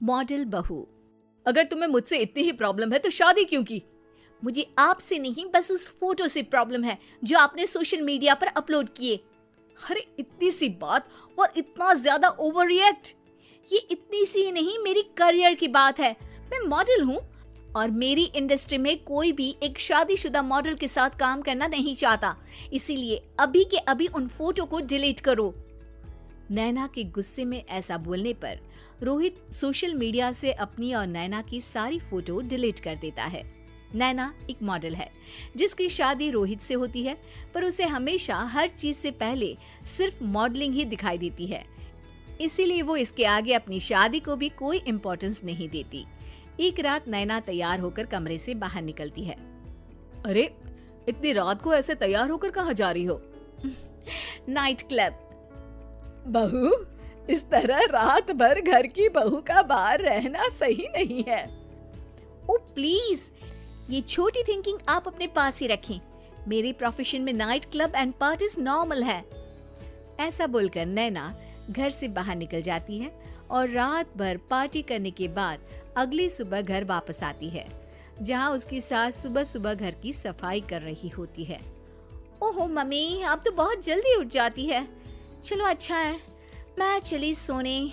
Model बहू। अगर तुम्हें मुझसे इतनी ही प्रॉब्लम है तो शादी क्यों की? मुझे आपसे नहीं, बस उस फोटो से प्रॉब्लम है जो आपने सोशल मीडिया पर अपलोड किए। अरे इतनी सी बात और इतना ज्यादा ओवर रिएक्ट। ये इतनी सी नहीं, मेरी करियर की बात है। मैं मॉडल हूँ और मेरी इंडस्ट्री में कोई भी एक शादीशुदा मॉडल के साथ काम करना नहीं चाहता। इसीलिए अभी के अभी उन फोटो को डिलीट करो। नैना के गुस्से में ऐसा बोलने पर रोहित सोशल मीडिया से अपनी और नैना की सारी फोटो डिलीट कर देता है। नैना एक मॉडल है जिसकी शादी रोहित से होती है, पर उसे हमेशा हर चीज से पहले सिर्फ मॉडलिंग ही दिखाई देती है। इसीलिए वो इसके आगे अपनी शादी को भी कोई इम्पोर्टेंस नहीं देती। एक रात नैना तैयार होकर कमरे से बाहर निकलती है। अरे इतनी रात को ऐसे तैयार होकर कहाँ जा रही हो? Night club. बहू, इस तरह रात भर घर की बहू का बाहर रहना सही नहीं है। ओ प्लीज, ये छोटी थिंकिंग आप अपने पास ही रखें। मेरे प्रोफेशन में night club and parties normal है। ऐसा बोलकर नैना घर से बाहर निकल जाती है और रात भर पार्टी करने के बाद अगली सुबह घर वापस आती है, जहां उसकी सास सुबह सुबह घर की सफाई कर रही होती है। ओहो मम्मी, आप तो बहुत जल्दी उठ जाती है। चलो अच्छा है, मैं चली सोने।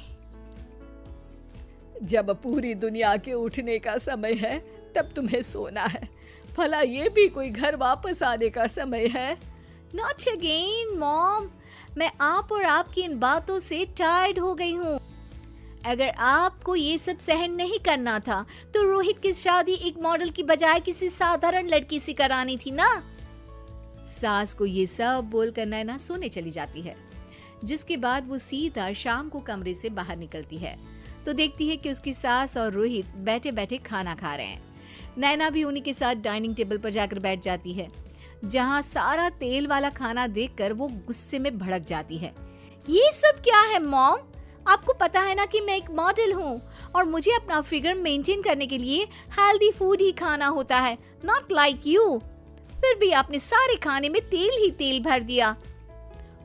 जब पूरी दुनिया के उठने का समय है तब तुम्हें सोना है। भला ये भी कोई घर वापस आने का समय है? नॉट अगेन मॉम, मैं आप और आपकी इन बातों से टायर्ड हो गई हूँ। अगर आपको ये सब सहन नहीं करना था तो रोहित की शादी एक मॉडल की बजाय किसी साधारण लड़की से करानी थी ना। सास को ये सब बोलकर नैना सोने चली जाती है, जिसके बाद वो सीधा शाम को कमरे से बाहर निकलती है तो देखती है कि उसकी सास और रोहित बैठे बैठे खाना खा रहे हैं। नैना भी उन्हीं के साथ डाइनिंग टेबल पर जाकर बैठ जाती है, जहां सारा तेल वाला खाना देखकर वो गुस्से में भड़क जाती है। ये सब क्या है मॉम? आपको पता है ना कि मैं एक मॉडल हूँ और मुझे अपना फिगर मेंटेन करने के लिए हेल्दी फूड ही खाना होता है, नॉट लाइक यू। फिर भी आपने सारे खाने में तेल ही तेल भर दिया।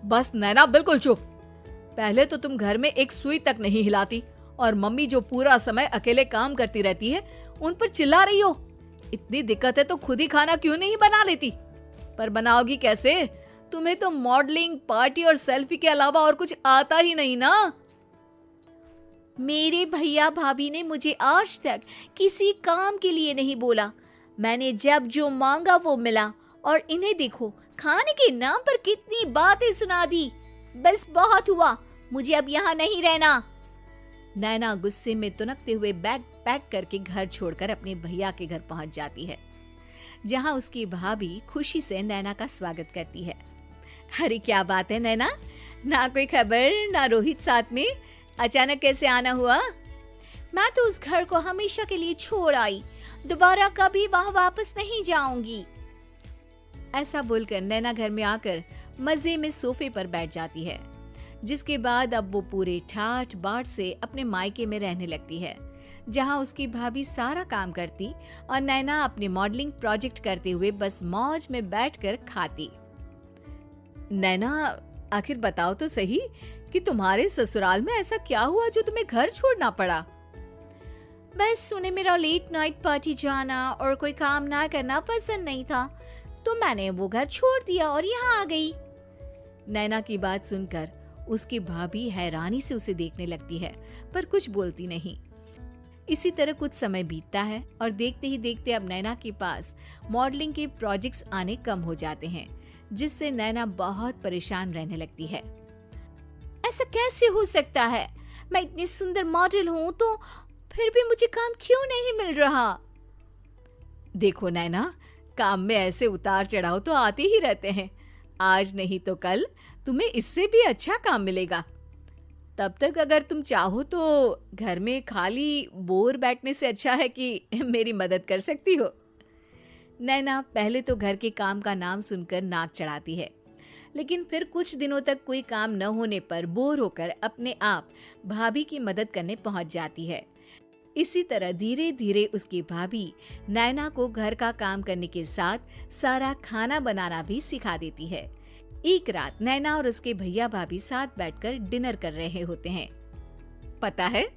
बस नैना, बिल्कुल चुप। पहले तो तुम घर में एक सुई तक नहीं हिलाती और मम्मी जो पूरा समय अकेले काम करती रहती है उन पर चिल्ला रही हो। इतनी दिक्कत है तो खुद ही खाना क्यों नहीं बना लेती? पर बनाओगी कैसे? तुम्हें तो मॉडलिंग, पार्टी और सेल्फी के अलावा और कुछ आता ही नहीं ना। मेरे भैया भाभी ने मुझे आज तक किसी काम के लिए नहीं बोला। मैंने जब जो मांगा वो मिला और इन्हें देखो, खाने के नाम पर कितनी बातें सुना दी। बस बहुत हुआ, मुझे अब यहाँ नहीं रहना। नैना गुस्से में तुनकते हुए बैग पैक करके घर छोड़कर अपने भैया के घर पहुंच जाती है, जहां उसकी भाभी खुशी से नैना का स्वागत करती है। अरे क्या बात है नैना, ना कोई खबर ना रोहित साथ में, अचानक कैसे आना हुआ? मैं तो उस घर को हमेशा के लिए छोड़ आई, दोबारा कभी वहां वापस नहीं जाऊंगी। ऐसा बोलकर नैना घर में आकर मजे में सोफे पर बैठ जाती है, जिसके बाद अब वो पूरे ठाठ बाट से अपने मायके में रहने लगती है, जहां उसकी भाभी सारा काम करती और नैना अपने मॉडलिंग प्रोजेक्ट करते हुए बस मौज में बैठकर खाती। नैना, आखिर बताओ तो सही कि तुम्हारे ससुराल में ऐसा क्या हुआ जो तुम्हें घर छोड़ना पड़ा? बस उन्हें मेरा लेट नाइट पार्टी जाना और कोई काम ना करना पसंद नहीं था, तो मैंने वो घर छोड़ दिया और यहाँ आ गई। नैना की बात सुनकर उसकी भाभी हैरानी से उसे देखने लगती है, पर कुछ बोलती नहीं। इसी तरह कुछ समय बीतता है और देखते ही देखते अब नैना के पास मॉडलिंग के प्रोजेक्ट्स आने कम हो जाते हैं, जिससे नैना बहुत परेशान रहने लगती है। ऐसा कैसे हो सकता है? मैं इतनी सुंदर मॉडल हूँ तो फिर भी मुझे काम क्यों नहीं मिल रहा? देखो नैना, काम में ऐसे उतार चढ़ाव तो आते ही रहते हैं। आज नहीं तो कल तुम्हें इससे भी अच्छा काम मिलेगा। तब तक अगर तुम चाहो तो घर में खाली बोर बैठने से अच्छा है कि मेरी मदद कर सकती हो। नैना पहले तो घर के काम का नाम सुनकर नाक चढ़ाती है, लेकिन फिर कुछ दिनों तक कोई काम न होने पर बोर होकर अपने आप भाभी की मदद करने पहुंच जाती है। इसी तरह धीरे धीरे उसकी भाभी नैना को घर का काम करने के साथ सारा खाना बनाना भी सिखा देती है। एक रात नैना और उसके भैया भाभी साथ बैठकर डिनर कर रहे होते हैं। पता है,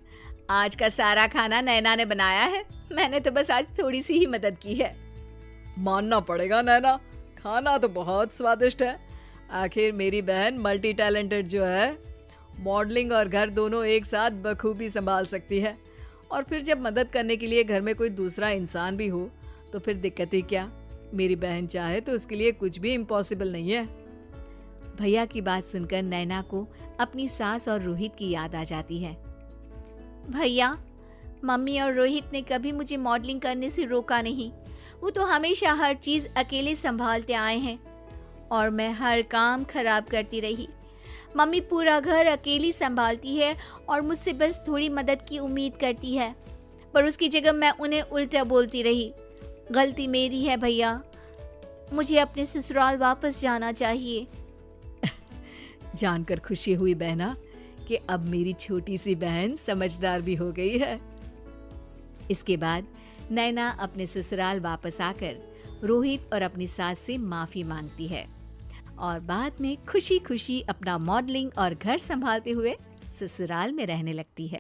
आज का सारा खाना नैना ने बनाया है, मैंने तो बस आज थोड़ी सी ही मदद की है। मानना पड़ेगा नैना, खाना तो बहुत स्वादिष्ट है। आखिर मेरी बहन मल्टी टैलेंटेड जो है, मॉडलिंग और घर दोनों एक साथ बखूबी संभाल सकती है। और फिर जब मदद करने के लिए घर में कोई दूसरा इंसान भी हो तो फिर दिक्कत ही क्या। मेरी बहन चाहे तो उसके लिए कुछ भी इम्पॉसिबल नहीं है। भैया की बात सुनकर नैना को अपनी सास और रोहित की याद आ जाती है। भैया, मम्मी और रोहित ने कभी मुझे मॉडलिंग करने से रोका नहीं। वो तो हमेशा हर चीज अकेले संभालते आए हैं और मैं हर काम खराब करती रही। मम्मी पूरा घर अकेली संभालती है और मुझसे बस थोड़ी मदद की उम्मीद करती है, पर उसकी जगह मैं उन्हें उल्टा बोलती रही। गलती मेरी है भैया, मुझे अपने ससुराल वापस जाना चाहिए। जानकर खुशी हुई बहना कि अब मेरी छोटी सी बहन समझदार भी हो गई है। इसके बाद नैना अपने ससुराल वापस आकर रोहित और अपनी सास से माफी मांगती है और बाद में खुशी खुशी अपना मॉडलिंग और घर संभालते हुए ससुराल में रहने लगती है।